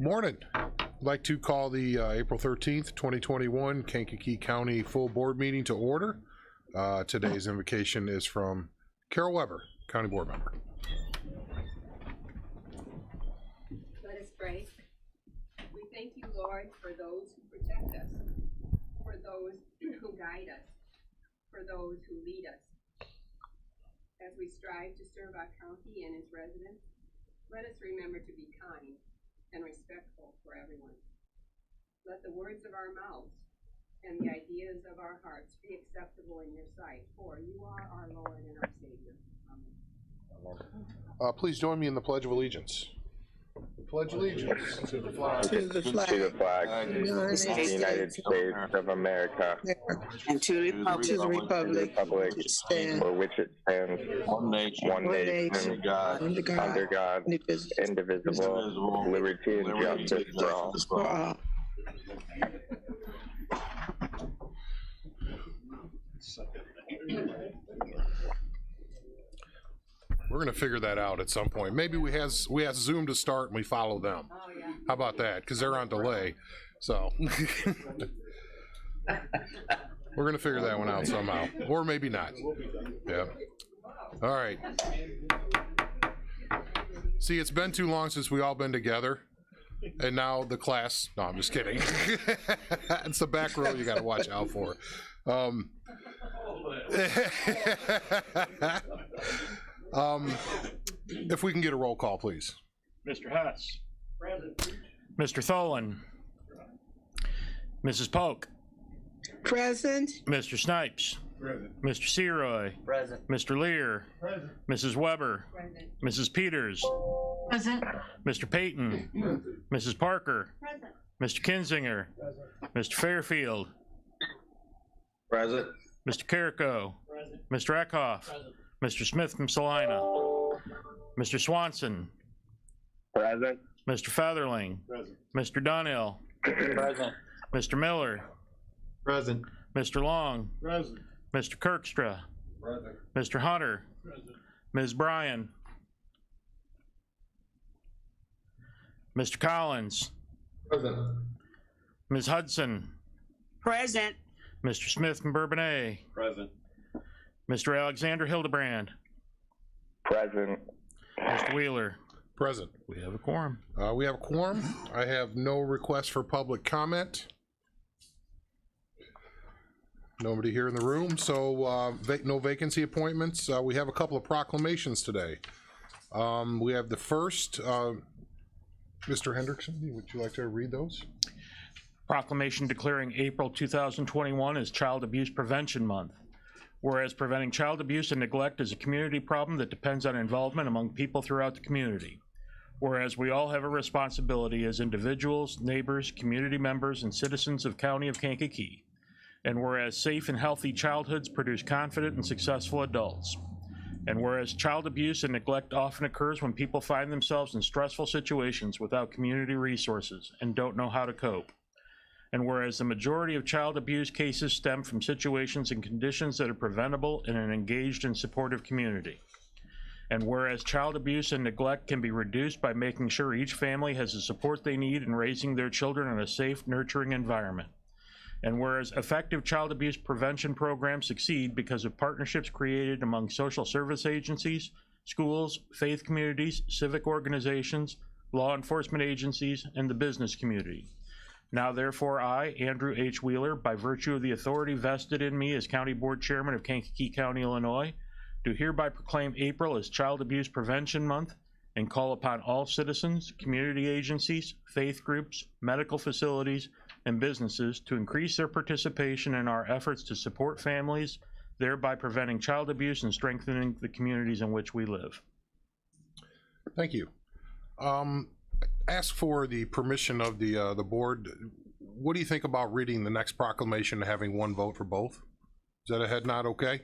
Morning. I'd like to call the April 13th, 2021 Kankakee County Full Board Meeting to order. Today's invocation is from Carol Weber, County Board Member. Let us pray. We thank you, Lord, for those who protect us, for those who guide us, for those who lead us. As we strive to serve our county and its residents, let us remember to be kind and respectful for everyone. Let the words of our mouths and the ideas of our hearts be acceptable in your sight, for you are our Lord and our Savior. Amen. Please join me in the Pledge of Allegiance. Pledge allegiance to the flag, to the flag of the United States of America, and to the republic which stands, for which it stands, one nation, under God, indivisible, liberty and justice for all. We're going to figure that out at some point. Maybe we ask Zoom to start and we follow them. Oh, yeah. How about that? Because they're on delay. So we're going to figure that one out somehow. Or maybe not. Yeah. All right. See, it's been too long since we all been together. And now the class, no, I'm just kidding. It's the back row you got to watch out for. If we can get a roll call, please. Mr. Hess. Present. Mr. Tholen. Mrs. Polk. present, Mr. Snipes. Present. Mr. Seroy. Present. Mr. Lear. Present. Mrs. Weber. Present. Mrs. Peters. Present. Mr. Payton. Mrs. Parker. Present. Mr. Kinzinger. Mr. Fairfield. Present. Mr. Carrico. Mr. Eckhoff. Mr. Smith from Salina. Mr. Swanson. Present. Mr. Featherling. Present. Mr. Dunhill. Present. Mr. Miller. Present. Mr. Long. Present. Mr. Kirkstra. Present. Mr. Hunter. Present. Ms. Bryan. Mr. Collins. Present. Ms. Hudson. present, Mr. Smith from Bourbonnais. Present. Mr. Alexander Hildebrand. Present. Mr. Wheeler. Present. We have a quorum. We have a quorum. I have no requests for public comment. Nobody here in the room, so no vacancy appointments. We have a couple of proclamations today. We have the first, Mr. Hendrickson, would you like to read those? Proclamation declaring April 2021 as Child Abuse Prevention Month. Whereas preventing child abuse and neglect is a community problem that depends on involvement among people throughout the community. Whereas we all have a responsibility as individuals, neighbors, community members, and citizens of County of Kankakee. And whereas safe and healthy childhoods produce confident and successful adults. And whereas child abuse and neglect often occurs when people find themselves in stressful situations without community resources and don't know how to cope. And whereas the majority of child abuse cases stem from situations and conditions that are preventable in an engaged and supportive community. And whereas child abuse and neglect can be reduced by making sure each family has the support they need in raising their children in a safe, nurturing environment. And whereas effective child abuse prevention programs succeed because of partnerships created among social service agencies, schools, faith communities, civic organizations, law enforcement agencies, and the business community. Now therefore I, Andrew H. Wheeler, by virtue of the authority vested in me as County Board Chairman of Kankakee County, Illinois, do hereby proclaim April as Child Abuse Prevention Month and call upon all citizens, community agencies, faith groups, medical facilities, and businesses to increase their participation in our efforts to support families, thereby preventing child abuse and strengthening the communities in which we live. Thank you. Ask for the permission of the board. What do you think about reading the next proclamation and having one vote for both? Is that a head nod okay?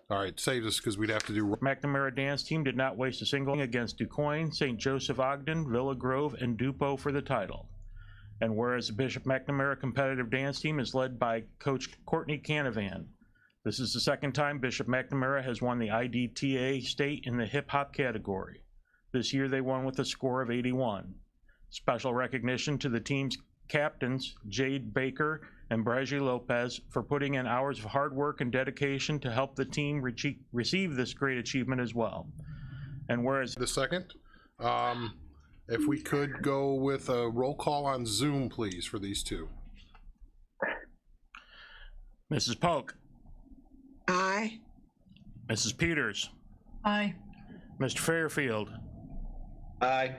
All right, save this because we'd have to do. McNamara dance team did not waste a single against DuQuoin, St. Joseph Ogden, Villa Grove, and Dupo for the title. And whereas the Bishop McNamara competitive dance team is led by Coach Courtney Canavan. This is the second time Bishop McNamara has won the IDTA state in the hip hop category. This year they won with a score of 81. Special recognition to the team's captains, Jade Baker and Breji Lopez, for putting in hours of hard work and dedication to help the team receive this great achievement as well. And whereas The second, if we could go with a roll call on Zoom, please, for these two. Mrs. Polk, Aye. Mrs. Peters, Aye. Mr. Fairfield, Aye.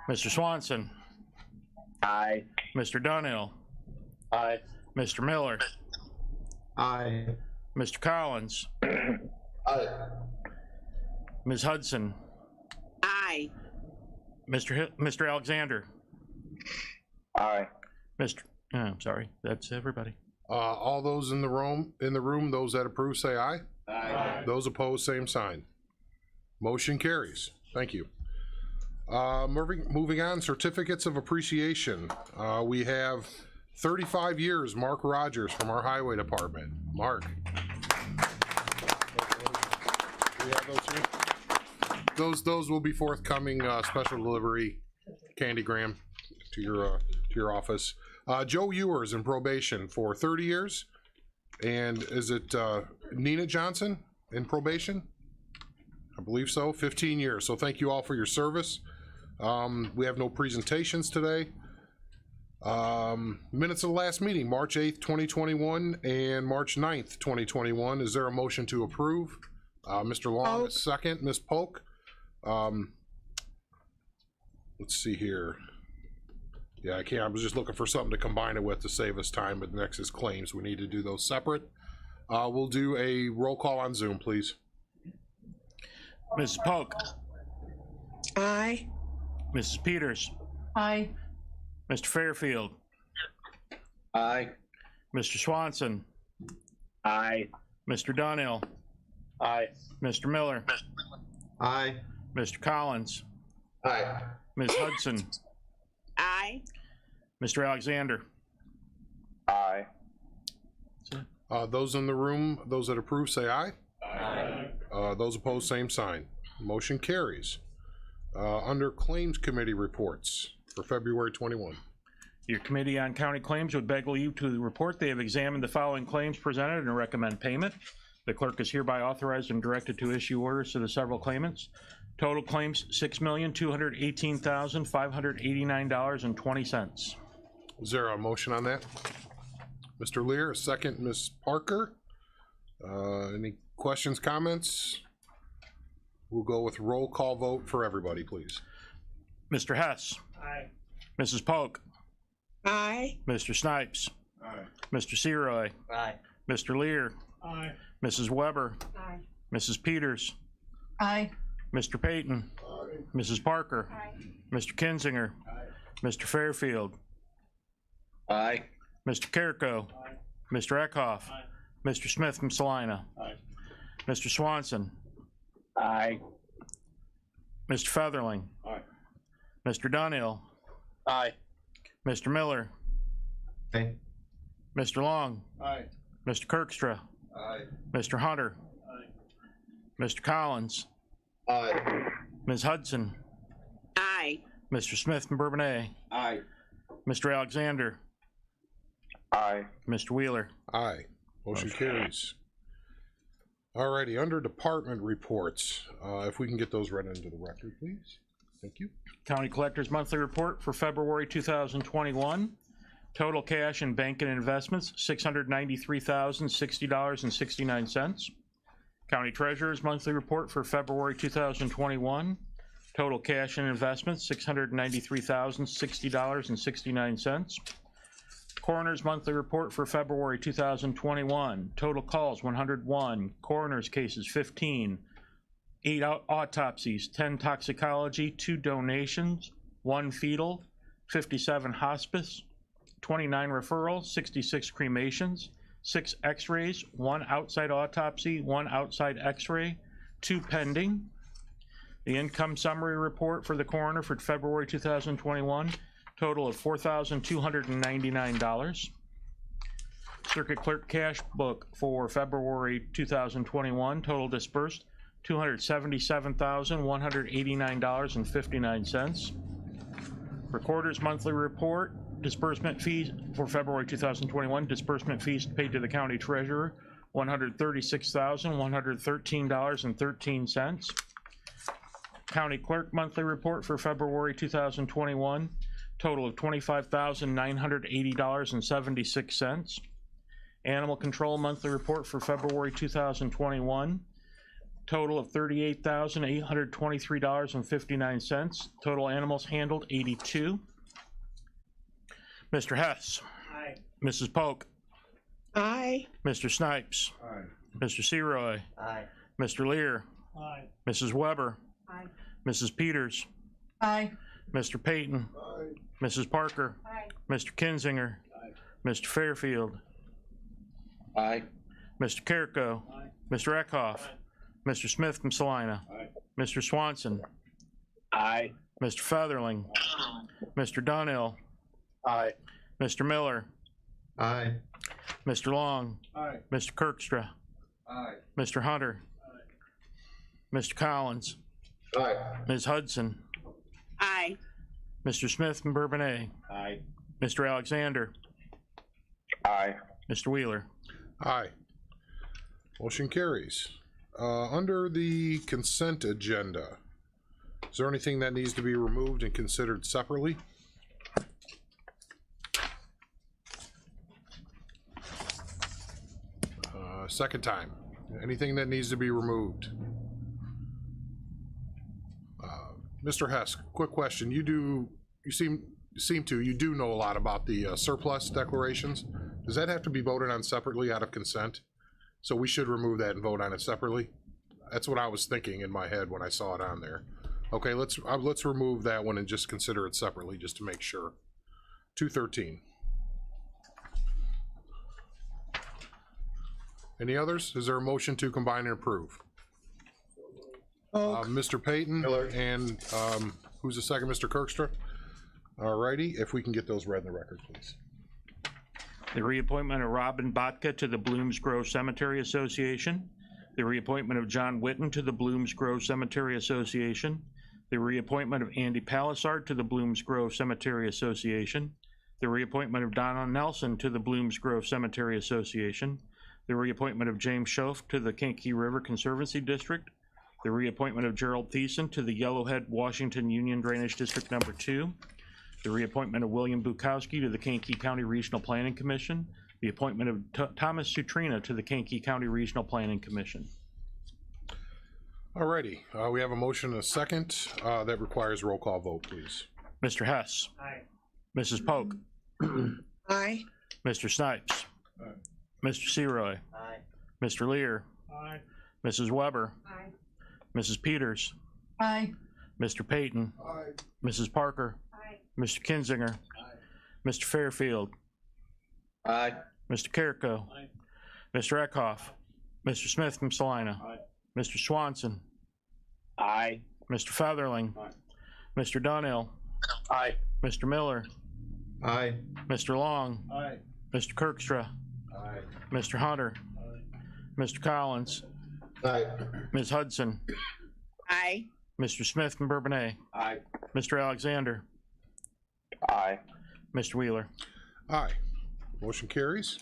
Mr. Swanson, Aye. Mr. Dunhill, Aye. Mr. Miller, Aye. Mr. Collins, Aye. Ms. Hudson, Aye. Mr. Alexander, Aye. I'm sorry, that's everybody. All those in the room, those that approve, say aye. Aye. Those opposed, same sign. Motion carries. Thank you. Moving on, certificates of appreciation. We have 35 years, Mark Rogers from our Highway Department. Mark. We have those here? Those will be forthcoming, special delivery, candygram to your office. Joe Ewers in probation for 30 years. And is it Nina Johnson in probation? I believe so, 15 years. So thank you all for your service. We have no presentations today. Minutes of the last meeting, March 8th, 2021 and March 9th, 2021. Is there a motion to approve? Mr. Long, Polk. second. Ms. Polk. Let's see here. Yeah, I can't. I was just looking for something to combine it with to save us time, but next is claims. We need to do those separate. We'll do a roll call on Zoom, please. Mrs. Polk, Aye. Mrs. Peters, Aye. Mr. Fairfield, Aye. Mr. Swanson, Aye. Mr. Dunhill, Aye. Mr. Miller, Aye. Mr. Collins, Aye. Ms. Hudson, Aye. Mr. Alexander. Aye. Those in the room, those that approve, say aye. Aye. Those opposed, same sign. Motion carries. Under Claims Committee reports for February 21. Your Committee on County Claims would beg leave to report they have examined the following claims presented and recommend payment. The clerk is hereby authorized and directed to issue orders to the several claimants. Total claims, $6,218,589.20. Is there a motion on that? Mr. Lear, a second. Ms. Parker. Any questions, comments? We'll go with roll call vote for everybody, please. Mr. Hess. Aye. Mrs. Polk. Aye. Mr. Snipes. Aye. Mr. Seroy. Aye. Mr. Lear. Aye. Mrs. Weber. Aye. Mrs. Peters. Aye. Mr. Payton. Mrs. Parker. Aye. Mr. Kinzinger. Mr. Fairfield. Aye. Mr. Carrico. Mr. Eckhoff. Mr. Smith from Salina. Aye. Mr. Swanson. Aye. Mr. Featherling. Aye. Mr. Dunhill. Aye. Mr. Miller. Aye. Mr. Long. Aye. Mr. Kirkstra. Aye. Mr. Hunter. Mr. Collins. Aye. Ms. Hudson. Aye. Mr. Smith from Bourbonnais. Aye. Mr. Alexander. Aye. Mr. Wheeler. Aye. Motion carries. Alrighty, under department reports, if we can get those read into the record, please. Thank you. County Collector's Monthly Report for February 2021. Total cash in bank and investments, $693,060.69. County Treasurer's Monthly Report for February 2021. Total cash and investments, $693,060.69. Coroner's Monthly Report for February 2021. Total calls, 101. Coroner's cases, 15. 8 autopsies, 10 toxicology, 2 donations, 1 fetal, 57 hospice, 29 referrals, 66 cremations, 6 x-rays, 1 outside autopsy, 1 outside x-ray, 2 pending. The income summary report for the coroner for February 2021, total of $4,299. Circuit Clerk Cash Book for February 2021, total disbursed $277,189.59. Recorder's monthly report, disbursement fees for February 2021, disbursement fees paid to the county treasurer, $136,113.13. County clerk monthly report for February 2021, total of $25,980.76. Animal control monthly report for February 2021, total of $38,823.59. Total animals handled, 82. Mr. Hess. Aye. Mrs. Polk. Aye. Mr. Snipes. Aye. Mr. Seroy. Aye. Mr. Lear. Aye. Mrs. Weber. Aye. Mrs. Peters. Aye. Mr. Payton. Aye. Mrs. Parker. Aye. Mr. Kinzinger. Aye. Mr. Fairfield. Aye. Mr. Carrico. Aye. Mr. Eckhoff. Mr. Smith from Salina. Aye. Mr. Swanson. Aye. Mr. Featherling. Mr. Donnell. Aye. Mr. Miller. Aye. Mr. Long. Aye. Mr. Kirkstra. Aye. Mr. Hunter. Mr. Collins. Aye. Ms. Hudson. Aye. Mr. Smith from Bourbonnais. Aye. Mr. Alexander. Aye. Mr. Wheeler. Aye. Motion carries. Under the consent agenda, is there anything that needs to be removed and considered separately? Second time. Anything that needs to be removed? Mr. Hess, quick question. You do know a lot about the surplus declarations. Does that have to be voted on separately out of consent? So we should remove that and vote on it separately? That's what I was thinking in my head when I saw it on there. Okay, let's remove that one and just consider it separately, just to make sure. 213. Any others? Is there a motion to combine and approve? Mr. Payton and who's the second? Mr. Kirkstra? All righty, if we can get those read in the record, please. The reappointment of Robin Botka to the Blooms Grove Cemetery Association. The reappointment of John Witten to the Blooms Grove Cemetery Association. The reappointment of Andy Palisard to the Blooms Grove Cemetery Association. The reappointment of Donna Nelson to the Blooms Grove Cemetery Association. The reappointment of James Schoaf to the Kankakee River Conservancy District. The reappointment of Gerald Thiessen to the Yellowhead Washington Union Drainage District Number 2. The reappointment of William Bukowski to the Kankakee County Regional Planning Commission. The appointment of Thomas Sutrina to the Kankakee County Regional Planning Commission. All righty, we have a motion and a second that requires roll call vote, please. Mr. Hess. Aye. Mrs. Polk. Aye. Mr. Snipes. Aye. Mr. Seroy. Aye. Mr. Lear. Aye. Mrs. Weber. Aye. Mrs. Peters. Aye. Mr. Payton. Aye. Mrs. Parker. Aye. Mr. Kinzinger. Aye. Mr. Fairfield. Aye. Mr. Carrico. Aye. Mr. Eckhoff. Mr. Smith from Salina. Aye. Mr. Swanson. Aye. Mr. Featherling. Aye. Mr. Donnell. Aye. Mr. Miller. Aye. Mr. Long. Aye. Mr. Kirkstra. Aye. Mr. Hunter. Aye. Mr. Collins. Aye. Ms. Hudson. Aye. Mr. Smith from Bourbonnais. Aye. Mr. Alexander. Aye. Mr. Wheeler. Aye. Motion carries.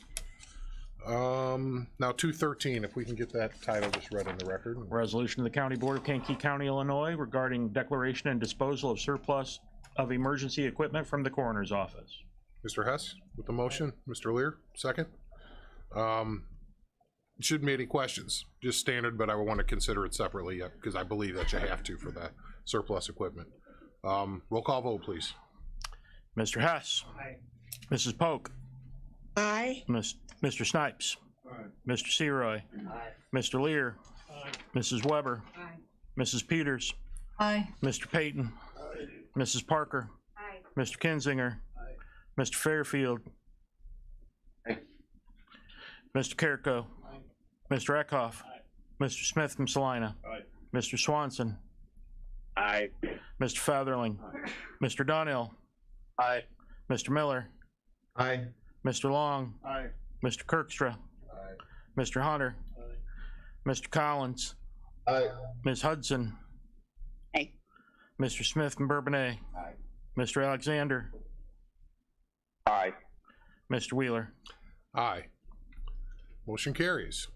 Now 213, if we can get that title just read in the record. Resolution of the County Board of Kankakee County, Illinois regarding declaration and disposal of surplus of emergency equipment from the coroner's office. Mr. Hess with the motion. Mr. Lear, second. Shouldn't be any questions, just standard, but I want to consider it separately because I believe that you have to for that surplus equipment. Roll call vote, please. Mr. Hess. Aye. Mrs. Polk. Aye. Mr. Snipes. Aye. Mr. Seroy. Aye. Mr. Lear. Aye. Mrs. Weber. Aye. Mrs. Peters. Aye. Mr. Payton. Aye. Mrs. Parker. Aye. Mr. Kinzinger. Aye. Mr. Fairfield. Aye. Mr. Carrico. Aye. Mr. Eckhoff. Aye. Mr. Smith from Salina. Aye. Mr. Swanson. Aye. Mr. Featherling. Aye. Mr. Donnell. Aye. Mr. Miller. Aye. Mr. Long. Aye. Mr. Kirkstra. Aye. Mr. Hunter. Aye. Mr. Collins. Aye. Ms. Hudson. Aye. Mr. Smith from Bourbonnais. Aye. Mr. Alexander, Aye. Mr. Wheeler. Aye. Motion carries.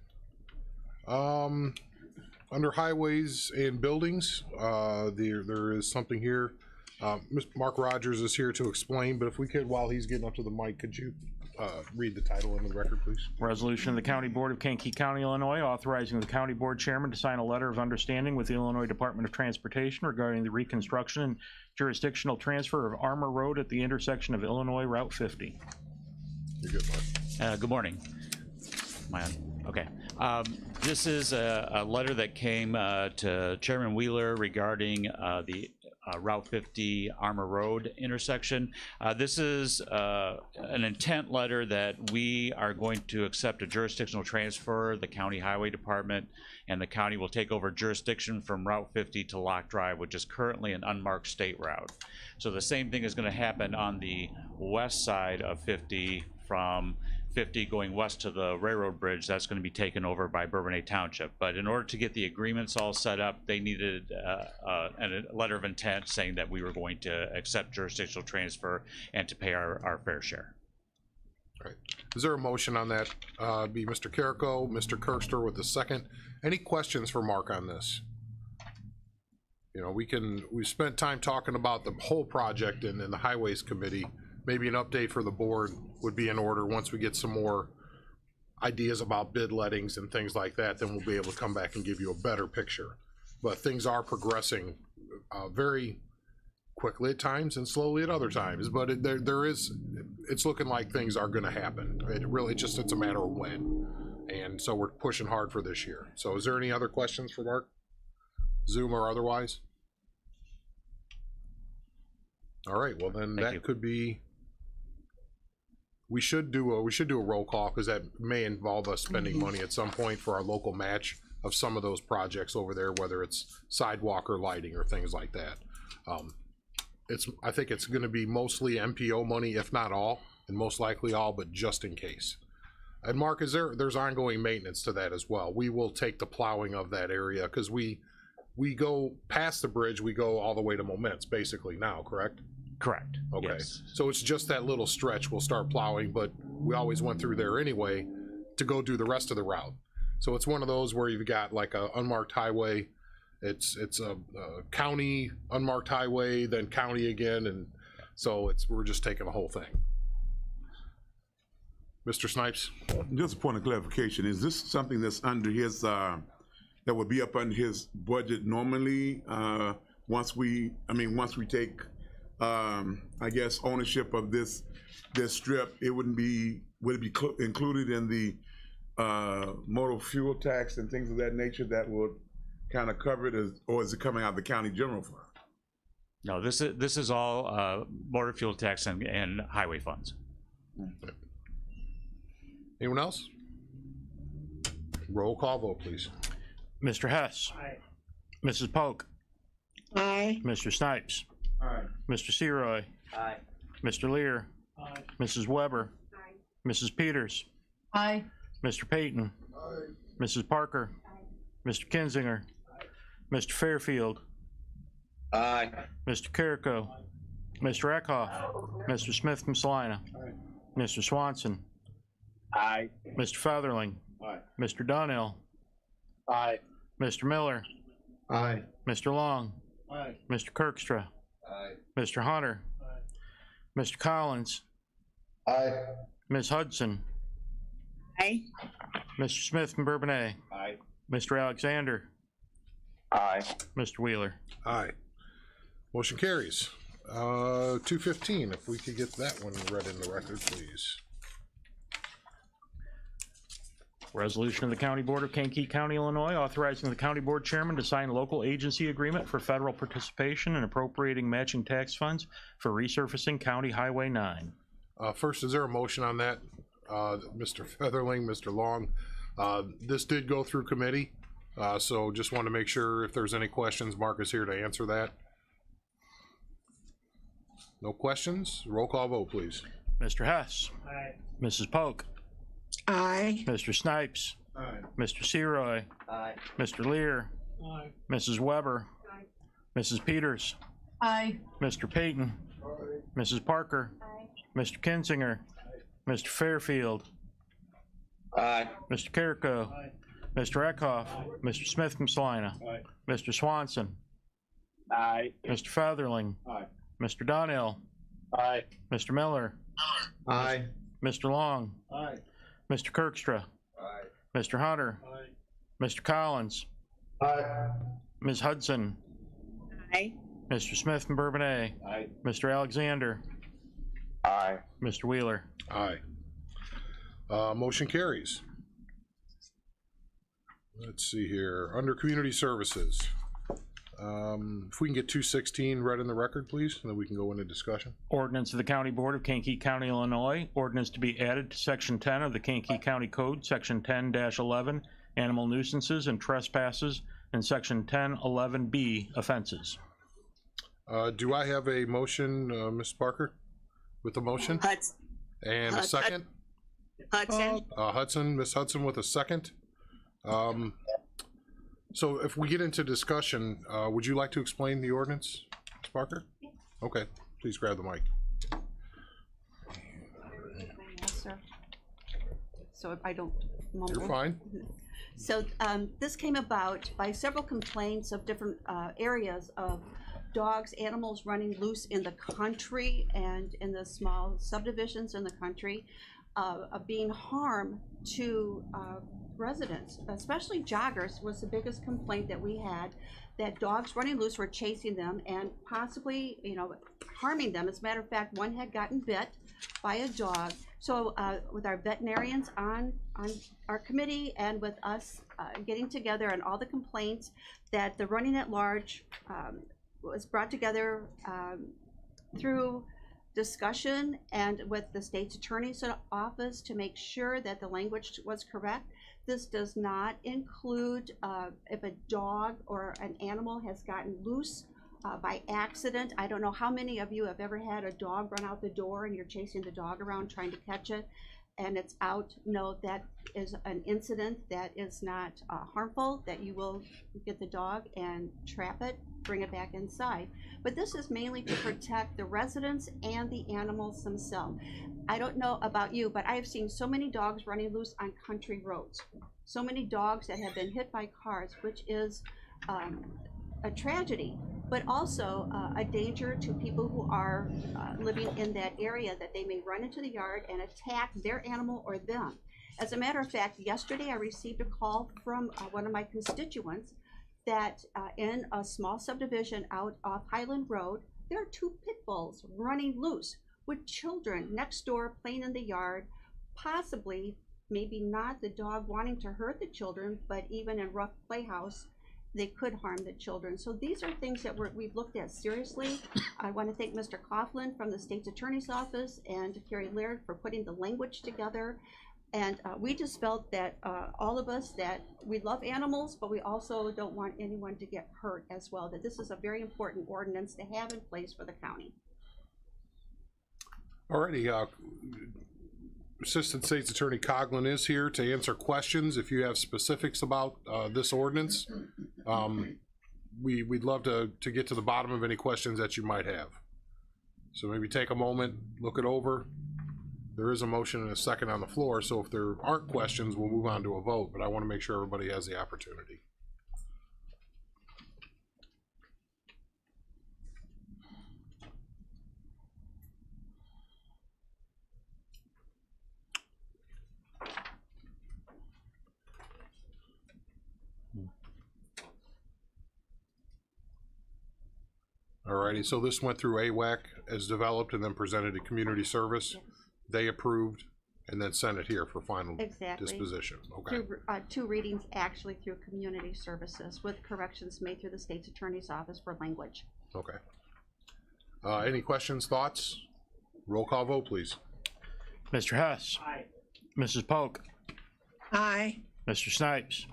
Under highways and buildings, there is something here. Mr. Mark Rogers is here to explain, but if we could, while he's getting up to the mic, could you read the title into the record, please? Resolution of the County Board of Kankakee County, Illinois, authorizing the County Board Chairman to sign a letter of understanding with the Illinois Department of Transportation regarding the reconstruction and jurisdictional transfer of Armor Road at the intersection of Illinois Route 50. You're good, Mark. Good morning. Okay. This is a letter that came to Chairman Wheeler regarding the Route 50 Armor Road intersection. This is an intent letter that we are going to accept a jurisdictional transfer. The County Highway Department and the county will take over jurisdiction from Route 50 to Lock Drive, which is currently an unmarked state route. So the same thing is going to happen on the west side of 50 from 50 going west to the railroad bridge. That's going to be taken over by Bourbonnais Township. But in order to get the agreements all set up, they needed a letter of intent saying that we were going to accept jurisdictional transfer and to pay our fair share. All right. Is there a motion on that? Be Mr. Carrico, Mr. Kirkster with the second. Any questions for Mark on this? You know, we spent time talking about the whole project in the Highways Committee. Maybe an update for the board would be in order once we get some more ideas about bid lettings and things like that, then we'll be able to come back and give you a better picture. But things are progressing very quickly at times and slowly at other times, but it's looking like things are gonna happen. It's a matter of when. And so we're pushing hard for this year. So is there any other questions for Mark? Zoom or otherwise? All right, well then Thank you. could be, we should do a roll call because that may involve us spending money at some point for our local match of some of those projects over there, whether it's sidewalk or lighting or things like that. I think it's gonna be mostly MPO money, if not all, and most likely all, but just in case. And Mark, there's ongoing maintenance to that as well. We will take the plowing of that area because we go past the bridge, we go all the way to Moments basically now, correct? Correct. Okay, Yes. so it's just that little stretch we'll start plowing, but we always went through there anyway to go do the rest of the route. So it's one of those where you've got like a unmarked highway, it's a county unmarked highway, then county again, and so we're just taking the whole thing. Mr. Snipes? Just a point of clarification, is this something that's under his, that would be up under his budget normally, once we take, I guess, ownership of this strip, would it be included in the motor fuel tax and things of that nature that would kind of cover it, or is it coming out of the county general fund? No, this is all motor fuel tax and highway funds. Anyone else? Roll call vote, please. Mr. Hess. Aye. Mrs. Polk. Aye. Mr. Snipes. Aye. Mr. Seroy. Aye. Mr. Lear. Aye. Mrs. Weber. Aye. Mrs. Peters. Aye. Mr. Payton. Aye. Mrs. Parker. Mr. Kinzinger. Mr. Fairfield. Aye. Mr. Carrico. Mr. Eckhoff. Mr. Smith from Salina. Mr. Swanson. Aye. Mr. Featherling. Aye. Mr. Donnell. Aye. Mr. Miller. Aye. Mr. Long. Aye. Mr. Kirkstra. Aye. Mr. Hunter. Mr. Collins. Aye. Ms. Hudson. Aye. Mr. Smith from Bourbonnais. Aye. Mr. Alexander. Aye. Mr. Wheeler. Aye. Motion carries. 215, if we could get that one read in the record, please. Resolution of the County Board of Kankakee County, Illinois, authorizing the County Board Chairman to sign local agency agreement for federal participation and appropriating matching tax funds for resurfacing County Highway 9. First, is there a motion on that? Mr. Featherling, Mr. Long, this did go through committee, so just want to make sure if there's any questions, Mark is here to answer that. No questions? Roll call vote, please. Mr. Hess. Aye. Mrs. Polk. Aye. Mr. Snipes. Aye. Mr. Seroy. Aye. Mr. Lear. Aye. Mrs. Weber. Aye. Mrs. Peters. Aye. Mr. Payton. Mrs. Parker. Mr. Kinzinger. Mr. Fairfield. Aye. Mr. Carrico. Mr. Eckhoff. Mr. Smith from Salina. Mr. Swanson. Aye. Mr. Featherling. Mr. Donnell. Aye. Mr. Miller. Aye. Mr. Long. Mr. Kirkstra. Mr. Hunter. Mr. Collins. Ms. Hudson. Aye. Mr. Smith from Bourbonnais. Mr. Alexander. Aye. Mr. Wheeler. Aye. Motion carries. Let's see here, under community services. If we can get 216 read in the record, please, and then we can go into discussion. Ordinance of the County Board of Kankakee County, Illinois. Ordinance to be added to Section 10 of the Kankakee County Code, Section 10-11, Animal Nuisances and Trespasses, and Section 1011B, Offenses. Do I have a motion, Ms. Parker, with the motion? Hudson. And a second? Hudson. Hudson, Ms. Hudson with a second. So if we get into discussion, would you like to explain the ordinance, Ms. Parker? Okay, please grab the mic. So if I don't mumble. You're fine. So this came about by several complaints of different areas of dogs, animals running loose in the country and in the small subdivisions in the country, of being harm to residents, especially joggers was the biggest complaint that we had, that dogs running loose were chasing them and possibly, harming them. As a matter of fact, one had gotten bit by a dog. So with our veterinarians on our committee and with us getting together and all the complaints, that the running at large was brought together through discussion and with the state's attorney's office to make sure that the language was correct. This does not include if a dog or an animal has gotten loose by accident. I don't know how many of you have ever had a dog run out the door and you're chasing the dog around trying to catch it and it's out. No, that is an incident that is not harmful, that you will get the dog and trap it, bring it back inside. But this is mainly to protect the residents and the animals themselves. I don't know about you, but I have seen so many dogs running loose on country roads. So many dogs that have been hit by cars, which is a tragedy, but also a danger to people who are living in that area, that they may run into the yard and attack their animal or them. As a matter of fact, yesterday I received a call from one of my constituents that in a small subdivision out off Highland Road, there are 2 pit bulls running loose with children next door playing in the yard, possibly, maybe not the dog wanting to hurt the children, but even in rough playhouse, they could harm the children. So these are things that we've looked at seriously. I want to thank Mr. Coughlin from the state's attorney's office and Carrie Laird for putting the language together. And we just felt that all of us, that we love animals, but we also don't want anyone to get hurt as well, that this is a very important ordinance to have in place for the county. Alrighty, Assistant State's Attorney Coughlin is here to answer questions. If you have specifics about this ordinance, we'd love to get to the bottom of any questions that you might have. So maybe take a moment, look it over. There is a motion and a second on the floor, so if there aren't questions, we'll move on to a vote, but I want to make sure everybody has the opportunity. Alrighty, so this went through AWAC as developed and then presented to community service. Yes. They approved and then sent it here for final Exactly. disposition. Okay. Through 2 readings actually through community services with corrections made through the state's attorney's office for language. Okay. Any questions, thoughts? Roll call vote, please. Mr. Hess. Aye. Mrs. Polk. Aye. Mr. Snipes.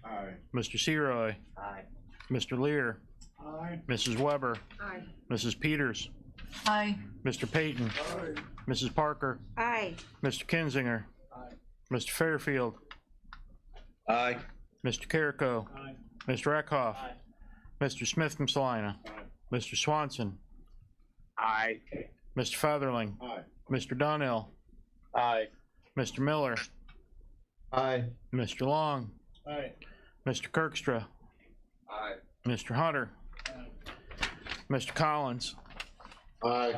Aye. Mr. Seroy. Aye. Mr. Lear. Aye. Mrs. Weber. Aye. Mrs. Peters. Aye. Mr. Payton. Aye. Mrs. Parker. Aye. Mr. Kinzinger. Aye. Mr. Fairfield. Aye. Mr. Carrico. Aye. Mr. Eckhoff. Aye. Mr. Smith from Salina. Aye. Mr. Swanson. Aye. Mr. Featherling. Aye. Mr. Donnell. Aye. Mr. Miller. Aye. Mr. Long. Aye. Mr. Kirkstra. Aye. Mr. Hunter. Mr. Collins. Aye.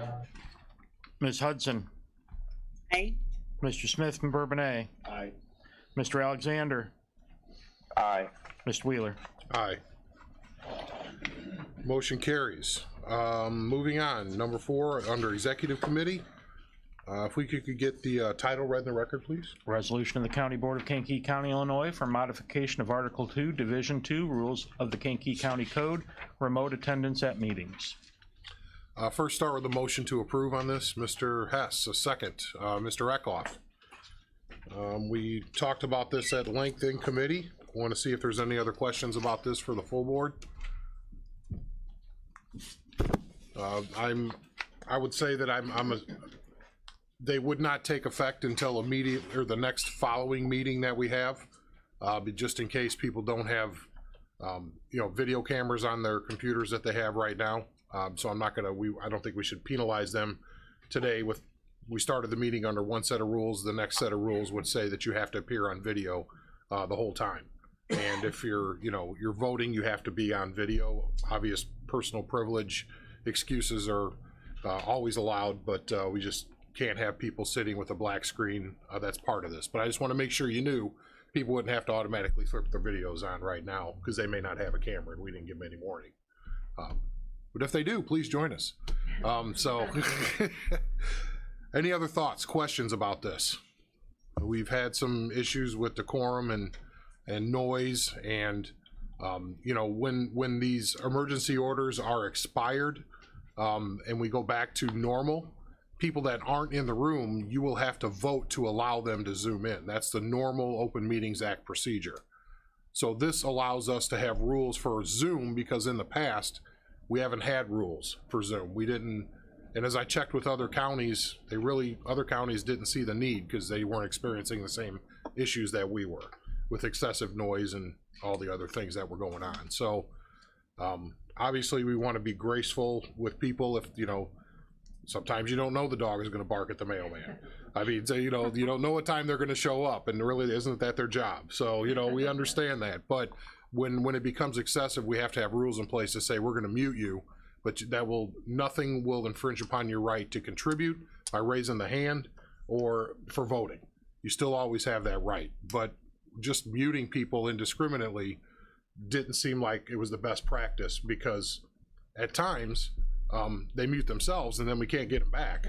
Ms. Hudson. Aye. Mr. Smith from Bourbonnais. Aye. Mr. Alexander. Aye. Mr. Wheeler. Aye. Motion carries. Moving on, number 4, under Executive Committee. If we could get the title read in the record, please. Resolution of the County Board of Kankakee County, Illinois for modification of Article 2, Division 2, Rules of the Kankakee County Code, remote attendance at meetings. First, start with the motion to approve on this. Mr. Hess, a second. Mr. Eckhoff. We talked about this at length in committee. Want to see if there's any other questions about this for the full board. I would say that they would not take effect until immediate or the next following meeting that we have, but just in case people don't have, video cameras on their computers that they have right now. So I'm not gonna, I don't think we should penalize them today we started the meeting under one set of rules. The next set of rules would say that you have to appear on video the whole time. And if you're voting, you have to be on video. Obvious personal privilege excuses are always allowed, but we just can't have people sitting with a black screen. That's part of this. But I just want to make sure you knew people wouldn't have to automatically flip their videos on right now because they may not have a camera and we didn't give them any warning. But if they do, please join us. Any other thoughts, questions about this? We've had some issues with decorum and noise, and when these emergency orders are expired and we go back to normal, people that aren't in the room, you will have to vote to allow them to zoom in. That's the normal Open Meetings Act procedure. So this allows us to have rules for Zoom, because in the past we haven't had rules for Zoom. We didn't, and as I checked with other counties, other counties didn't see the need because they weren't experiencing the same issues that we were with excessive noise and all the other things that were going on. So obviously we want to be graceful with people. If sometimes you don't know the dog is going to bark at the mailman. I mean, so, you don't know what time they're going to show up, and really isn't that their job? So we understand that, but when it becomes excessive, we have to have rules in place to say we're going to mute you, but nothing will infringe upon your right to contribute by raising the hand or for voting. You still always have that right, but just muting people indiscriminately didn't seem like it was the best practice, because at times they mute themselves and then we can't get them back.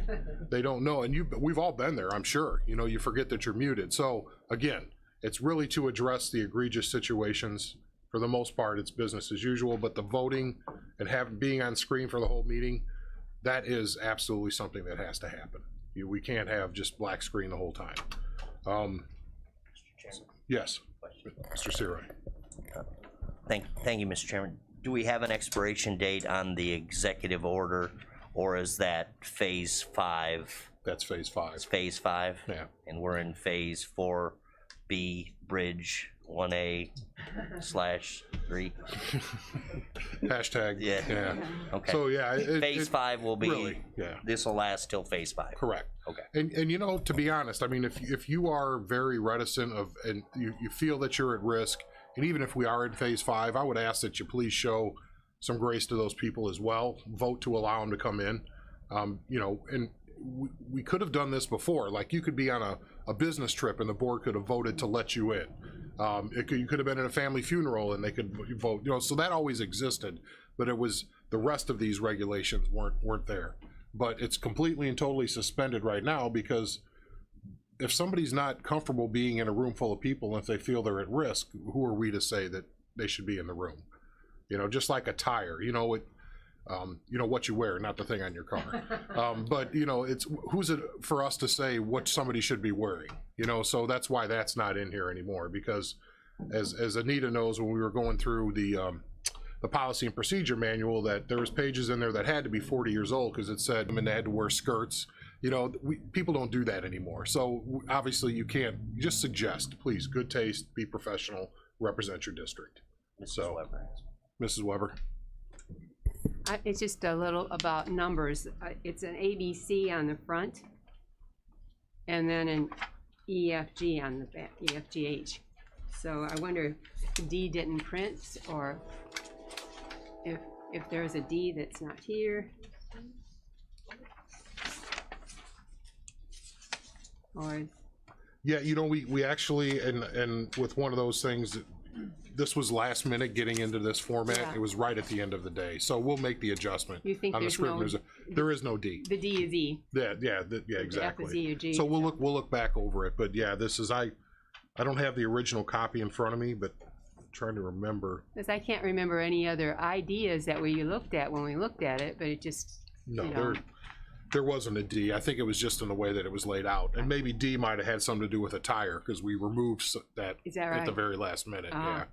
They don't know, and we've all been there, I'm sure. You forget that you're muted. So again, it's really to address the egregious situations. For the most part, it's business as usual, but the voting and being on screen for the whole meeting, that is absolutely something that has to happen. We can't have just black screen the whole time. Yes, Mr. Seroy. Thank you, Mr. Chairman. Do we have an expiration date on the executive order, or is that phase 5? That's phase 5. It's phase 5? Yeah. And we're in phase 4B, bridge 1A/3. Hashtag. Yeah. Okay. So yeah, phase 5 will be, really, yeah. This will last till phase 5. Correct. Okay. And to be honest, I mean, if you are very reticent and you feel that you're at risk, and even if we are in phase 5, I would ask that you please show some grace to those people as well. Vote to allow them to come in. And we could have done this before. Like, you could be on a business trip and the board could have voted to let you in. You could have been at a family funeral and they could vote. So that always existed, but it was the rest of these regulations weren't there. But it's completely and totally suspended right now, because if somebody's not comfortable being in a room full of people, and if they feel they're at risk, who are we to say that they should be in the room? Just like a tire, what you wear, not the thing on your car. But it's who's it for us to say what somebody should be wearing? So that's why that's not in here anymore, because as Anita knows, when we were going through the policy and procedure manual, that there was pages in there that had to be 40 years old because it said women had to wear skirts. People don't do that anymore. So obviously you can't. Just suggest, please, good taste, be professional, represent your district. Mrs. Weber. Mrs. Weber. It's just a little about numbers. It's an ABC on the front, and then an EFG on the back, EFGH. So I wonder if D didn't print, or if there's a D that's not here. Or Yeah, you know, we actually, and with one of those things, this was last minute getting into this format. Yeah. It was right at the end of the day, so we'll make the adjustment. You think on the there's Scrivener's. There is no D. the D is E. Yeah, exactly. F is E or G. So we'll look back over it, but yeah, this is, I don't have the original copy in front of me, but I'm trying to remember. Because I can't remember any other ideas that we looked at when we looked at it, but it just, No, you know. there wasn't a D. I think it was just in the way that it was laid out, and maybe D might have had something to do with a tire, because we removed that Is that at the right? very last minute. Ah. Yeah,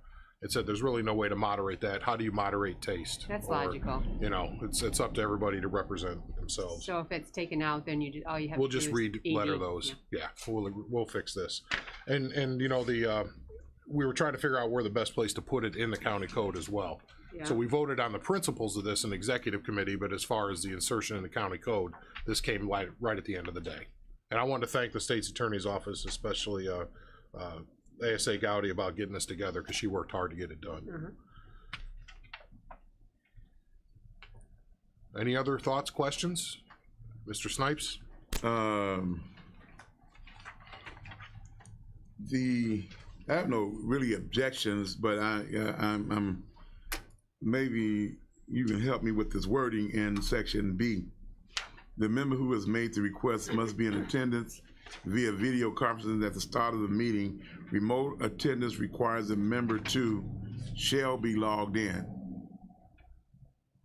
it said there's really no way to moderate that. How do you moderate taste? That's Or, logical. You know, it's up to everybody to represent themselves. So if it's taken out, then all you have We'll to do just is read ED. letter those. Yeah, we'll fix this. And you know, we were trying to figure out where the best place to put it in the county code as well. Yeah. So we voted on the principles of this in executive committee, but as far as the insertion in the county code, this came right at the end of the day. And I want to thank the state's attorney's office, especially ASA Gowdy, about getting this together, because she worked hard to get it done. Uh-huh. Any other thoughts, questions? Mr. Snipes? I have no really objections, but I'm maybe you can help me with this wording in section B. The member who has made the request must be in attendance via video conferencing at the start of the meeting. Remote attendance requires the member to shall be logged in.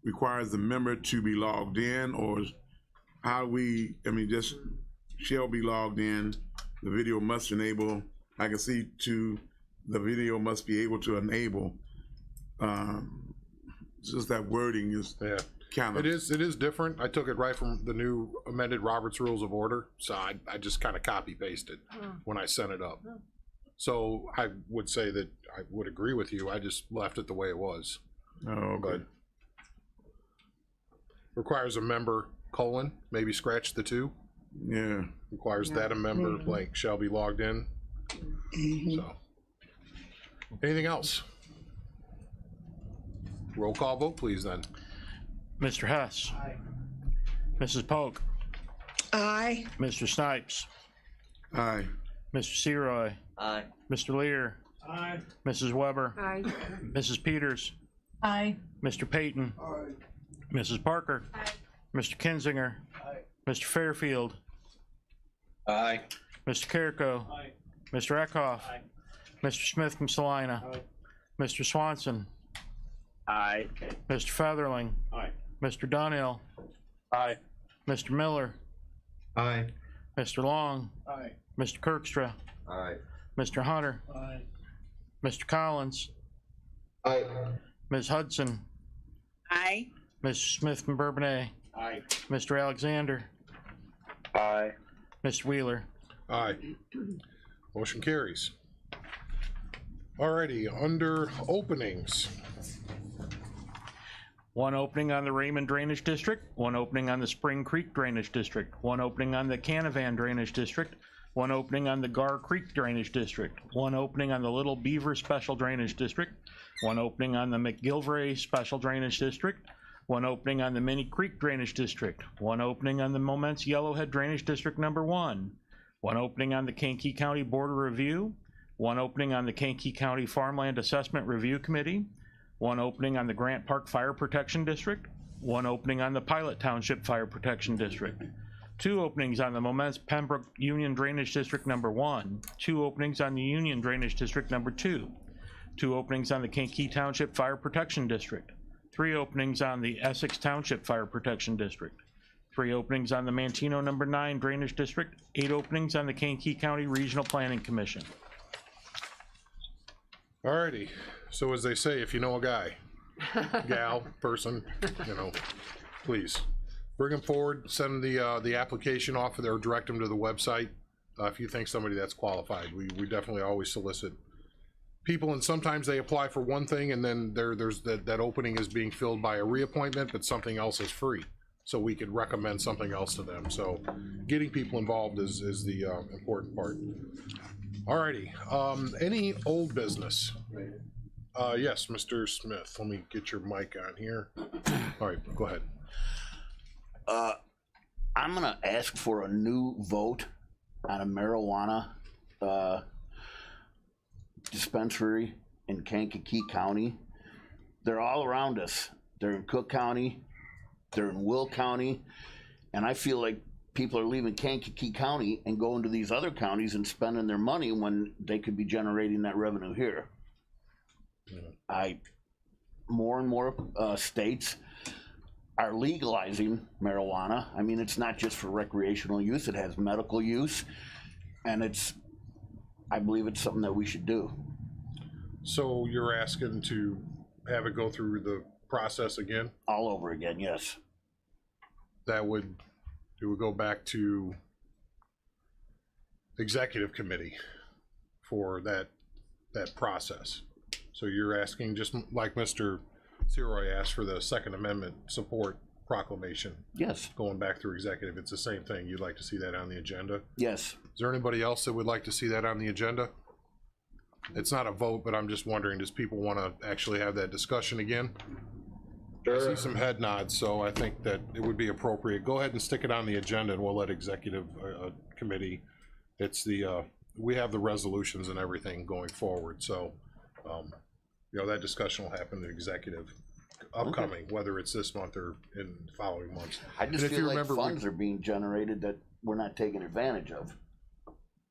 Requires the member to be logged in, or how just shall be logged in. The video must enable. I can see the video must be able to enable. Just that wording is kind of. It is different. I took it right from the new amended Robert's Rules of Order, so I just kind of copy pasted when I sent it up. So I would say that I would agree with you. I just left it the way it was. Oh, okay. But requires a member, maybe scratch the 2. Yeah. Requires that a member, blank, shall be logged in. So, anything else? Roll call vote, please, then. Mr. Hess. Aye. Mrs. Polk. Aye. Mr. Snipes. Aye. Mr. Seroy. Aye. Mr. Lear. Aye. Mrs. Weber. Aye. Mrs. Peters. Aye. Mr. Payton. Aye. Mrs. Parker. Aye. Mr. Kinzinger. Aye. Mr. Fairfield. Aye. Mr. Carrico. Aye. Mr. Eckhoff. Aye. Mr. Smith from Salina. Aye. Mr. Swanson. Aye. Mr. Featherling. Aye. Mr. Donnell. Aye. Mr. Miller. Aye. Mr. Long. Aye. Mr. Kirkstra. Aye. Mr. Hunter. Aye. Mr. Collins. Aye. Ms. Hudson. Aye. Mr. Smith from Bourbonnais. Aye. Mr. Alexander. Aye. Mr. Wheeler. Aye. Motion carries. Alrighty, under openings. One opening on the Raymond Drainage District, one opening on the Spring Creek Drainage District, one opening on the Canavan Drainage District, one opening on the Gar Creek Drainage District, one opening on the Little Beaver Special Drainage District, one opening on the McGilvray Special Drainage District, one opening on the Minnie Creek Drainage District, one opening on the Moments Yellowhead Drainage District number 1, one opening on the Kankakee County Board of Review, one opening on the Kankakee County Farmland Assessment Review Committee, one opening on the Grant Park Fire Protection District, one opening on the Pilot Township Fire Protection District, 2 openings on the Moments Pembroke Union Drainage District number 1, 2 openings on the Union Drainage District number 2, 2 openings on the Kankakee Township Fire Protection District, 3 openings on the Essex Township Fire Protection District, 3 openings on the Mantino number 9 Drainage District, 8 openings on the Kankakee County Regional Planning Commission. Alrighty, so as they say, if you know a guy, gal, person, you know, please bring them forward, send the application off of there, or direct them to the website if you think somebody that's qualified. We definitely always solicit people, and sometimes they apply for one thing and then there's that opening is being filled by a reappointment, but something else is free. So we could recommend something else to them. So getting people involved is the important part. Alrighty, any old business? Yes, Mr. Smith, let me get your mic on here. All right, go ahead. I'm gonna ask for a new vote on a marijuana dispensary in Kankakee County. They're all around us. They're in Cook County, they're in Will County, and I feel like people are leaving Kankakee County and going to these other counties and spending their money when they could be generating that revenue here. More and more states are legalizing marijuana. I mean, it's not just for recreational use, it has medical use, and I believe it's something that we should do. So you're asking to have it go through the process again? All over again, yes. It would go back to executive committee for that process. So you're asking, just like Mr. Seroy asked for the Second Amendment support proclamation. Yes. Going back through executive, it's the same thing. You'd like to see that on the agenda? Yes. Is there anybody else that would like to see that on the agenda? It's not a vote, but I'm just wondering, does people want to actually have that discussion again? Sure. I see some head nods, so I think that it would be appropriate. Go ahead and stick it on the agenda and we'll let executive committee. It's the, we have the resolutions and everything going forward, so you know, that discussion will happen in executive upcoming, whether it's this month or in the following months. I just feel like funds are being generated that we're not taking advantage of.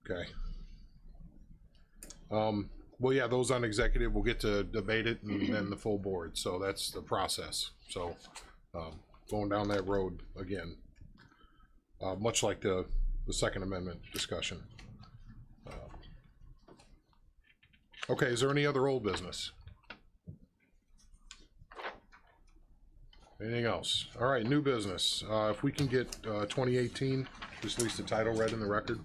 Okay. Well, yeah, those on executive will get to debate it and then the full board. So that's the process. So going down that road again, much like the Second Amendment discussion. Okay, is there any other old business? Anything else? All right, new business. If we can get 2018, just at least the title read in the record.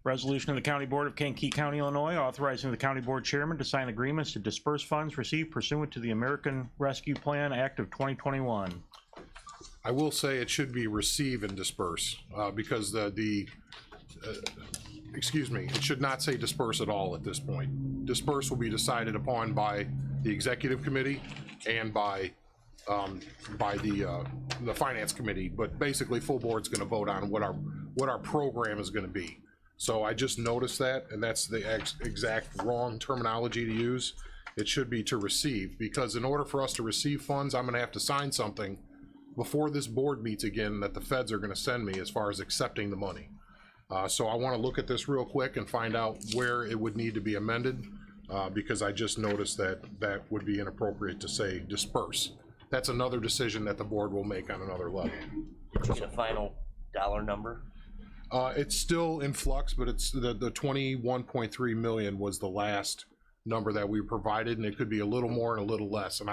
Resolution of the County Board of Kankakee County, Illinois, authorizing the County Board Chairman to sign agreements to disperse funds received pursuant to the American Rescue Plan Act of 2021. I will say it should be receive and disperse because excuse me, it should not say disperse at all at this point. Disperse will be decided upon by the executive committee and by the finance committee, but basically full board's going to vote on what our program is going to be. So I just noticed that, and that's the exact wrong terminology to use. It should be to receive, because in order for us to receive funds, I'm going to have to sign something before this board meets again that the feds are going to send me as far as accepting the money. So I want to look at this real quick and find out where it would need to be amended, because I just noticed that that would be inappropriate to say disperse. That's another decision that the board will make on another level. Did you get a final dollar number? It's still in flux, but it's the 21.3 million was the last number that we provided, and it could be a little more and a little less, and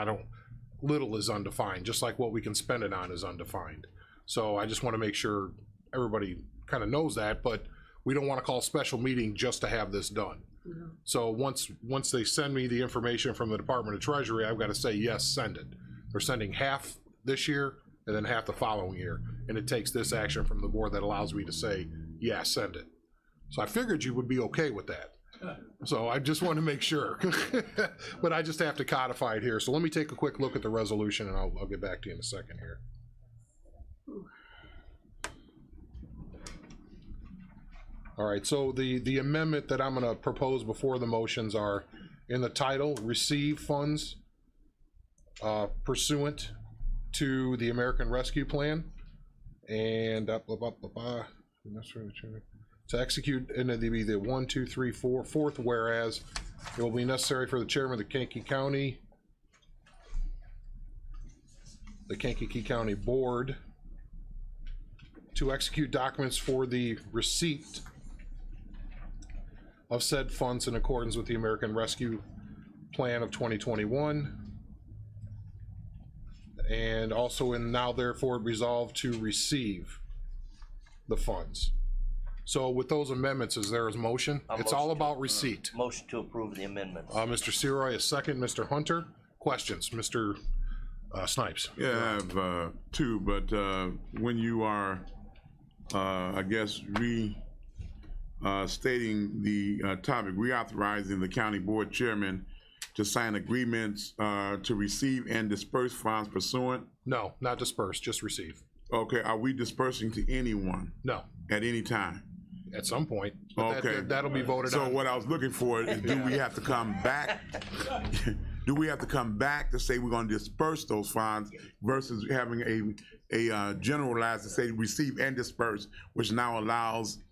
little is undefined, just like what we can spend it on is undefined. So I just want to make sure everybody kind of knows that, but we don't want to call a special meeting just to have this done. Mm-hmm. So once they send me the information from the Department of Treasury, I've got to say, yes, send it. They're sending half this year and then half the following year. And it takes this action from the board that allows me to say, yeah, send it. So I figured you would be okay with that. So I just want to make sure, but I just have to codify it here. So let me take a quick look at the resolution and I'll get back to you in a second here. All right, so the amendment that I'm going to propose before the motions are in the title, receive funds pursuant to the American Rescue Plan, and to execute, and it'd be the 1, 2, 3, 4, fourth, whereas it will be necessary for the chairman of the Kankakee County Board to execute documents for the receipt of said funds in accordance with the American Rescue Plan of 2021. And also in now therefore resolved to receive the funds. So with those amendments, is there a motion? It's all about receipt. Motion to approve the amendments. Mr. Seroy, a second. Mr. Hunter, questions? Mr. Snipes? Yeah, I have two, but when you are, I guess, stating the topic, reauthorizing the county board chairman to sign agreements to receive and disperse funds pursuant. No, not disperse, just receive. Okay, are we dispersing to anyone No, at any time? at some point. But Okay. that'll be voted So on. what I was looking for is, do we have to come back? Do we have to come back to say we're gonna disperse those funds versus having a generalized to say receive and disperse, which now allows?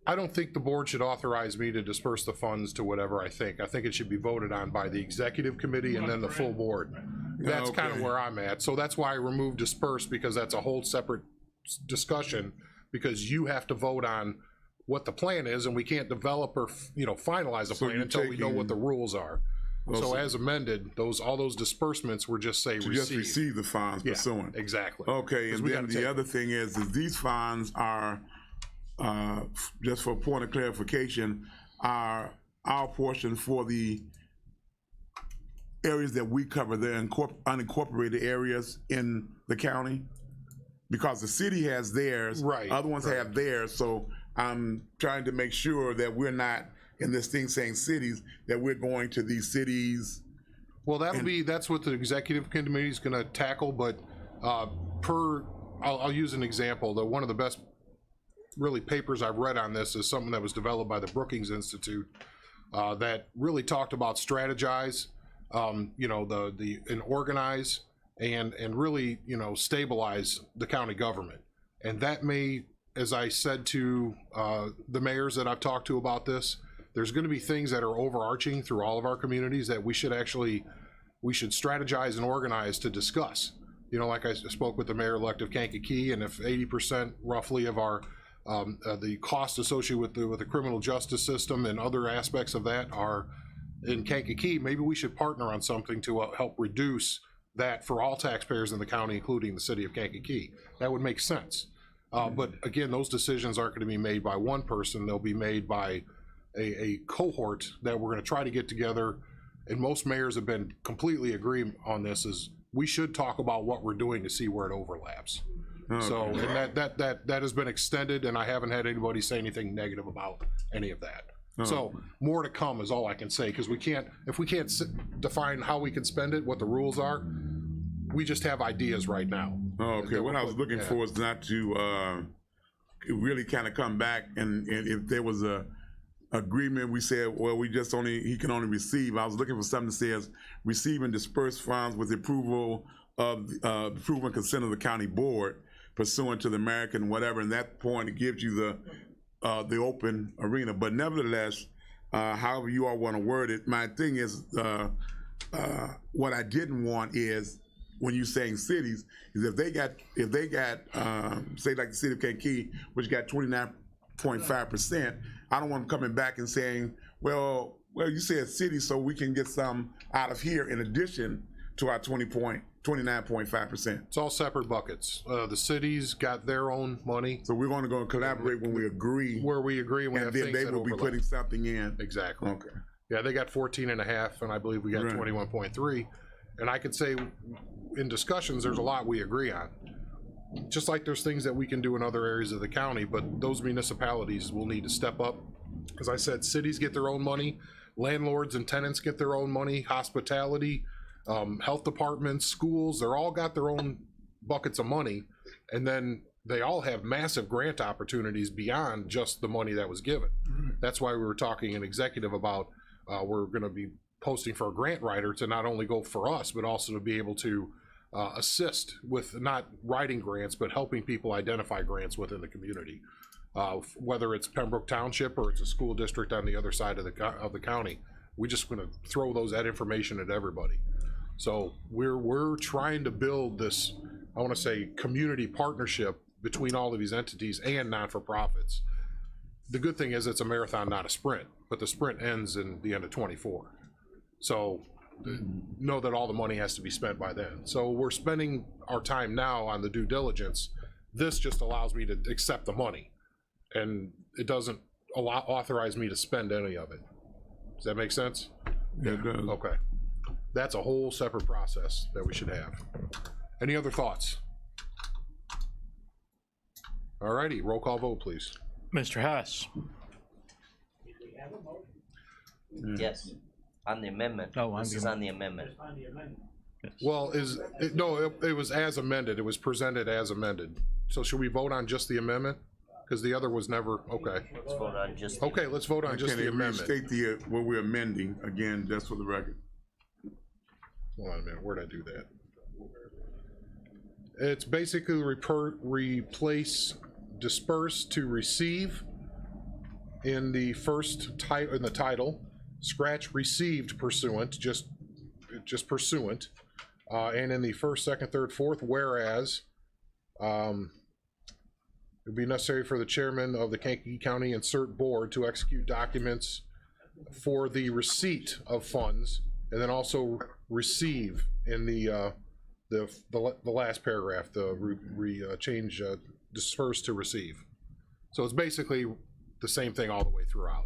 I don't think the board should authorize me to disperse the funds to whatever I think. I think it should be voted on by the executive committee and then the full board. That's kind of Okay. where I'm at. So that's why I removed disperse, because that's a whole separate discussion, because you have to vote on what the plan is, and we can't develop or, finalize a So plan you're until we know what the rules are. Well, So so- as amended, all those disbursements were just say To just receive. receive the funds Yeah, pursuant. exactly. Okay, 'Cause and we then gotta the take- other thing is these funds are, just for point of clarification, are our portion for the areas that we cover, the unincorporated areas in the county? Because the city has theirs. Right, Other ones right. have theirs, so I'm trying to make sure that we're not in this thing saying cities, that we're going to these cities. Well, that's what the executive committee is gonna tackle, but I'll use an example. One of the best really papers I've read on this is something that was developed by the Brookings Institute that really talked about strategize, and organize and really, stabilize the county government. And that may, as I said to the mayors that I've talked to about this, there's gonna be things that are overarching through all of our communities that we should strategize and organize to discuss. Like I spoke with the mayor-elect of Kankakee, and if 80% roughly of our the cost associated with the criminal justice system and other aspects of that are in Kankakee, maybe we should partner on something to help reduce that for all taxpayers in the county, including the city of Kankakee. That would make sense. But again, those decisions aren't going to be made by one person. They'll be made by a cohort that we're going to try to get together. And most mayors have been completely agreeing on this, is we should talk about what we're doing to see where it overlaps. So, and that has been extended, and I haven't had anybody say anything negative about any of that. So more to come is all I can say, because if we can't define how we can spend it, what the rules are, we just have ideas right now. Okay, what I was looking for is not to really kind of come back and if there was a agreement, we said, well, he can only receive. I was looking for something that says receive and disperse funds with the approval approval and consent of the county board pursuant to the American whatever, and that point it gives you the open arena. But nevertheless, however you all want to word it, my thing is what I didn't want is, when you're saying cities, is if they got say like the city of Kankakee, which got 29.5%, I don't want them coming back and saying, well, you said city, so we can get some out of here in addition to our 29.5%. It's all separate buckets. The cities got their own money. So we're going to go and collaborate when we agree. Where we agree, and we have then things they that will be overlap. putting something in. Exactly. Okay. Yeah, they got 14.5, and I believe we got Right. 21.3. And I could say, in discussions, there's a lot we agree on. Just like there's things that we can do in other areas of the county, but those municipalities will need to step up. As I said, cities get their own money, landlords and tenants get their own money, hospitality, health departments, schools, they're all got their own buckets of money. And then they all have massive grant opportunities beyond just the money that was given. That's why we were talking in executive about we're going to be posting for a grant writer to not only go for us, but also to be able to assist with not writing grants, but helping people identify grants within the community. Whether it's Pembroke Township or it's a school district on the other side of the county, we're just going to throw that information at everybody. So we're trying to build this, I want to say, community partnership between all of these entities and non-for-profits. The good thing is it's a marathon, not a sprint, but the sprint ends in the end of 24. So know that all the money has to be spent by then. So we're spending our time now on the due diligence. This just allows me to accept the money. and it doesn't authorize me to spend any of it. Does that make sense? Yeah, it does. Okay. That's a whole separate process that we should have. Any other thoughts? All righty, roll call vote, please. Mr. Hess. Yes, on the amendment. Oh, on This the is on the amendment. Well, it was as amended. It was presented as amended. So should we vote on just the amendment? Because the other was never, okay. Let's vote on just. Okay, let's vote on just Can the they amendment. restate the, what we're amending, again, just for the record? Hold on a minute, where'd I do that? It's basically replace disperse to receive in the first title, in the title, scratch received pursuant, just pursuant, and in the first, second, third, fourth, whereas, it would be necessary for the chairman of the Kankakee County Insert Board to execute documents for the receipt of funds, and then also receive in the last paragraph, the change disperse to receive. So it's basically the same thing all the way throughout.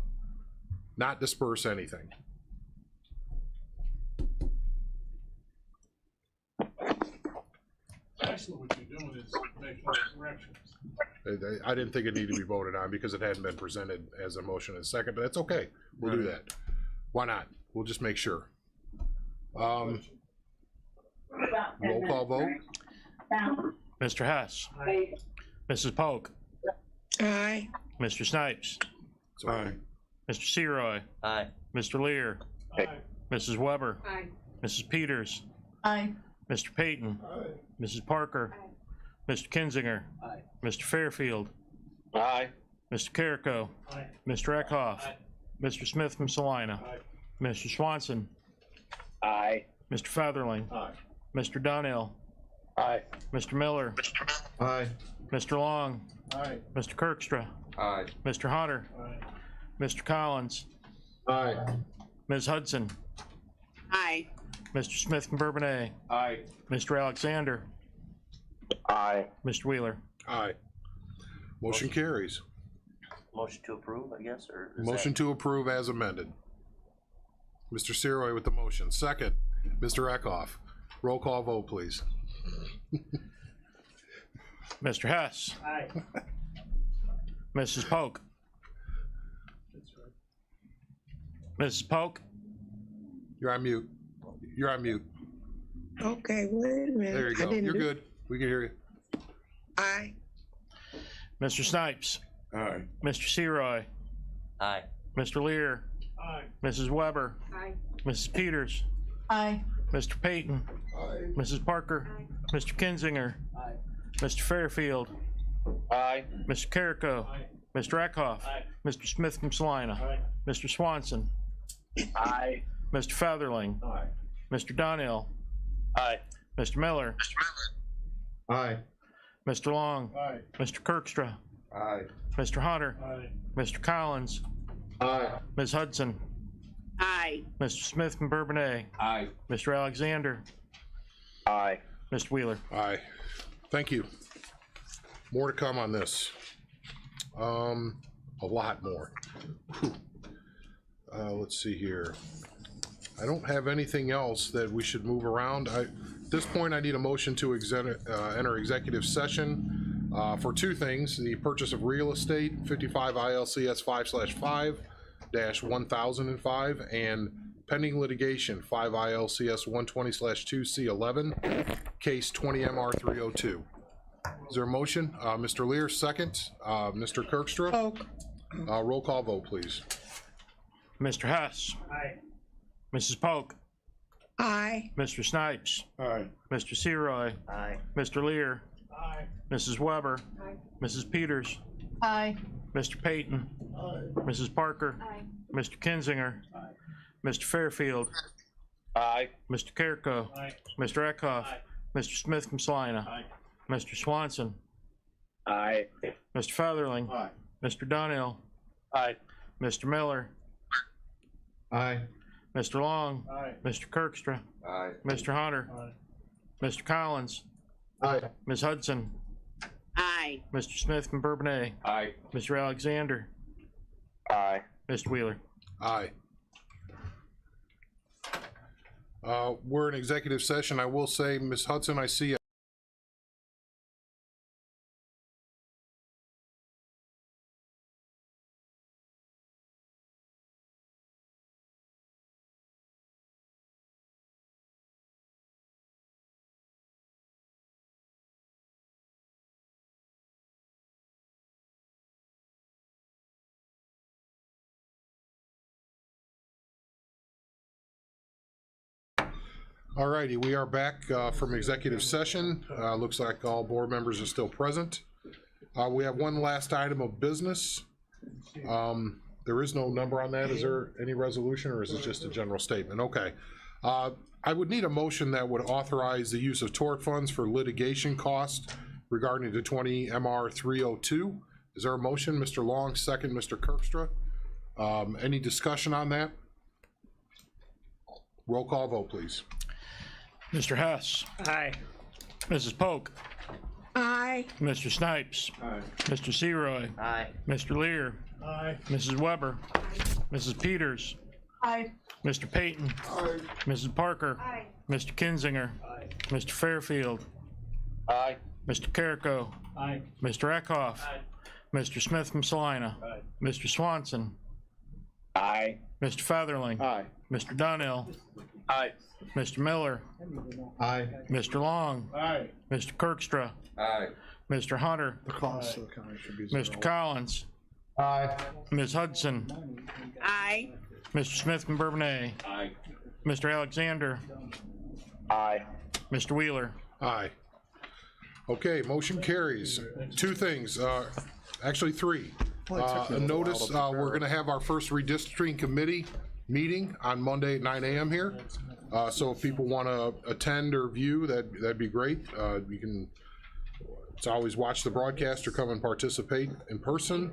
Not disperse anything. Actually, what you're doing is making corrections. I didn't think it needed to be voted on because it hadn't been presented as a motion and second, but that's okay. We'll do that. Why not? We'll just make sure. Roll call vote. Mr. Hess. Aye. Mrs. Polk. Aye. Mr. Snipes. Aye. Mr. Seroy. Aye. Mr. Lear. Aye. Mrs. Weber. Aye. Mrs. Peters. Aye. Mr. Payton. Mrs. Parker. Mr. Kinzinger. Mr. Fairfield. Aye. Mr. Carrico. Aye. Mr. Eckhoff. Mr. Smith from Salina. Mr. Swanson. Aye. Mr. Featherling. Mr. Donnell. Aye. Mr. Miller. Aye. Mr. Long. Aye. Mr. Kirkstra. Aye. Mr. Hunter. Aye. Mr. Collins. Aye. Ms. Hudson. Aye. Mr. Smith from Bourbonnais. Aye. Mr. Alexander. Aye. Mr. Wheeler. Aye. Motion carries. Motion to approve, I guess, or? is Motion to approve as amended. Mr. Seroy with the motion. Second, Mr. Eckhoff. Roll call vote, please. Mr. Hess. Aye. Mrs. Polk. Mrs. Polk. You're on mute. You're on mute. Okay, wait a minute. There you go. You're good. We can hear you. Aye. Mr. Snipes. Aye. Mr. Seroy. Aye. Mr. Lear. Aye. Mrs. Weber. Aye. Mrs. Peters. Aye. Mr. Payton. Mrs. Parker. Aye. Mr. Kinzinger. Mr. Fairfield. Aye. Mr. Carrico. Mr. Eckhoff. Mr. Smith from Salina. Mr. Swanson. Aye. Mr. Featherling. Mr. Donnell. Aye. Mr. Miller. Aye. Mr. Long. Aye. Mr. Kirkstra. Aye. Mr. Hunter. Aye. Mr. Collins. Aye. Ms. Hudson. Aye. Mr. Smith from Bourbonnais. Aye. Mr. Alexander. Aye. Mr. Wheeler. Aye. Thank you. More to come on this. A lot more. Whew. Let's see here. I don't have anything else that we should move around. At this point, I need a motion to enter executive session for two things: the purchase of real estate, 55 ILCS 5/5-1005, and pending litigation, 5 ILCS 120/2C11, case 20 MR 302. Is there a motion? Mr. Lear, second. Mr. Kirkstra? Polk. Roll call vote, please. Mr. Hess. Aye. Mrs. Polk. Aye. Mr. Snipes. Aye. Mr. Seroy. Aye. Mr. Lear. Aye. Mrs. Weber. Aye. Mrs. Peters. Aye. Mr. Payton. Aye. Mrs. Parker. Aye. Mr. Kinzinger. Aye. Mr. Fairfield. Aye. Mr. Carrico. Aye. Mr. Eckhoff. Aye. Mr. Smith from Salina. Aye. Mr. Swanson. Aye. Mr. Featherling. Aye. Mr. Donnell. Aye. Mr. Miller. Aye. Mr. Long. Aye. Mr. Kirkstra. Aye. Mr. Hunter. Aye. Mr. Collins. Aye. Ms. Hudson. Aye. Aye. Mr. Smith from Bourbonnais. Aye. Mr. Alexander. Aye. Mr. Wheeler. Aye. We're in executive session. I will say, Ms. Hudson, I see All righty, we are back from executive session. Looks like all board members are still present. We have one last item of business. There is no number on that. Is there any resolution, or is it just a general statement? Okay. I would need a motion that would authorize the use of tort funds for litigation costs regarding the 20 MR 302. Is there a motion? Mr. Long, second, Mr. Kirkstra. Any discussion on that? Roll call vote, please. Mr. Hess. Aye. Mrs. Polk. Aye. Mr. Snipes. Aye. Mr. Seroy. Aye. Mr. Lear. Aye. Mrs. Weber. Mrs. Peters. Aye. Mr. Payton. Aye. Mrs. Parker. Aye. Mr. Kinzinger. Aye. Mr. Fairfield. Aye. Mr. Carrico. Aye. Mr. Eckhoff. Mr. Smith from Salina. Aye. Mr. Swanson. Aye. Mr. Featherling. Aye. Mr. Donnell. Aye. Mr. Miller. Aye. Mr. Long. Aye. Mr. Kirkstra. Aye. Mr. Hunter. The cost of the county should be zero. Mr. Collins. Aye. Ms. Hudson. Aye. Mr. Smith from Bourbonnais. Aye. Mr. Alexander. Aye. Mr. Wheeler. Aye. Okay, motion carries. Two things, actually three. A notice, we're gonna have our first redistricting committee meeting on Monday at 9 a.m. here. So if people wanna attend or view, that'd be great. You can, it's always watch the broadcast or come and participate in person.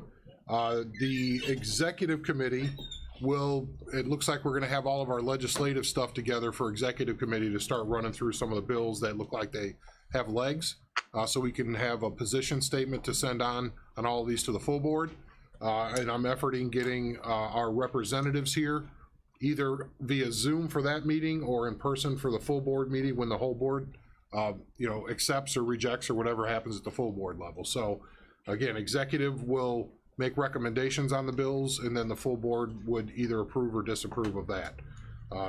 The executive committee will, it looks like we're gonna have all of our legislative stuff together for executive committee to start running through some of the bills that look like they have legs. So we can have a position statement to send on all of these to the full board. And I'm efforting getting our representatives here, either via Zoom for that meeting or in person for the full board meeting when the whole board, accepts or rejects or whatever happens at the full board level. So again, executive will make recommendations on the bills, and then the full board would either approve or disapprove of that.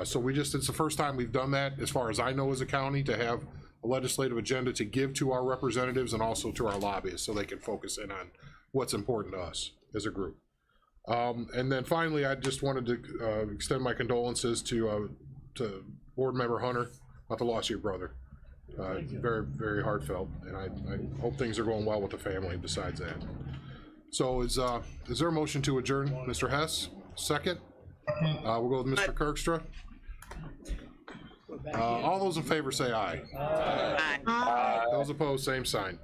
So it's the first time we've done that, as far as I know, as a county, to have a legislative agenda to give to our representatives and also to our lobbyists, so they can focus in on what's important to us as a group. And then finally, I just wanted to extend my condolences to board member Hunter about the loss of your brother. Very, very heartfelt, and I hope things are going well with the family besides that. So is there a motion to adjourn? Mr. Hess, second? We'll go with Mr. Kirkstra. All those in favor say aye. Aye. Those opposed, same sign.